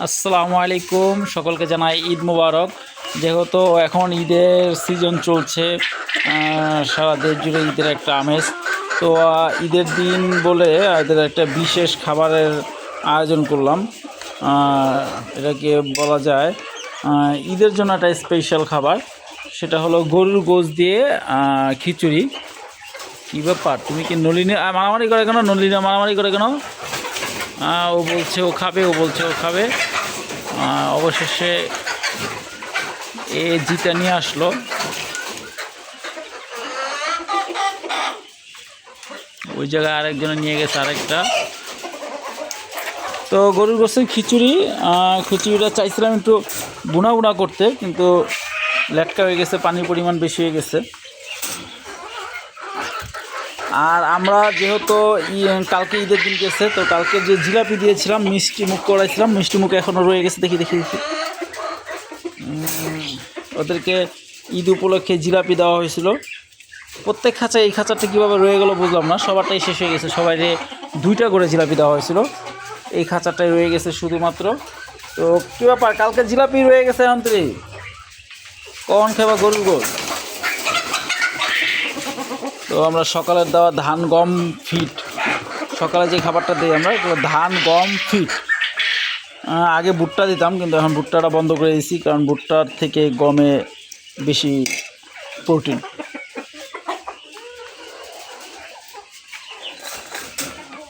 আসসালামু আলাইকুম, সকলকে জানাই ঈদ মুবারক। যেহেতু এখন ঈদের সিজন চলছে, সারা দেশ জুড়ে ঈদের একটা আমেজ। তো ঈদের দিন বলে এদের একটা বিশেষ খাবারের আয়োজন করলাম। এটাকে বলা যায় ঈদের জন্য একটা স্পেশাল খাবার। সেটা হলো গরুর গোশত দিয়ে খিচুড়ি। কী ব্যাপার, তুমি কি নলিনী মারামারি করে কেন? নলিনা মারামারি করে কেন? ও বলছে ও খাবে, ও বলছে ও খাবে। অবশেষে জিতা নিয়ে আসলো। ওই জায়গায় আরেকজনে নিয়ে গেছে আরেকটা। তো গরুর গোশতের খিচুড়িটা চাইছিলাম একটু বুনা বুনা করতে, কিন্তু লেটকা হয়ে গেছে, পানির পরিমাণ বেশি হয়ে গেছে। আর আমরা যেহেতু কালকে ঈদের দিন গেছে, তো কালকে যে জিলাপি দিয়েছিলাম, মিষ্টি মুখ করাইছিলাম, মিষ্টি মুখ এখনও রয়ে গেছে। দেখি দেখি দেখি ওদেরকে ঈদ উপলক্ষে জিলাপি দেওয়া হয়েছিল। প্রত্যেক খাঁচায়, এই খাঁচাটা কীভাবে রয়ে গেল বুঝলাম না, সবারটাই শেষ হয়ে গেছে। সবাইরে 2টা করে জিলাপি দেওয়া হয়েছিল, এই খাঁচাটাই রয়ে গেছে শুধুমাত্র। তো কী ব্যাপার, কালকে জিলাপি রয়ে গেছে, আন্তরি কখন খাবা গরুর গোশ? তো আমরা সকালের দেওয়া ধান গম ফিট, সকালে যে খাবারটা দিই আমরা, এগুলো ধান গম ফিট। আগে ভুট্টা দিতাম, কিন্তু এখন ভুট্টাটা বন্ধ করে দিয়েছি, কারণ ভুট্টার থেকে গমে বেশি প্রোটিন।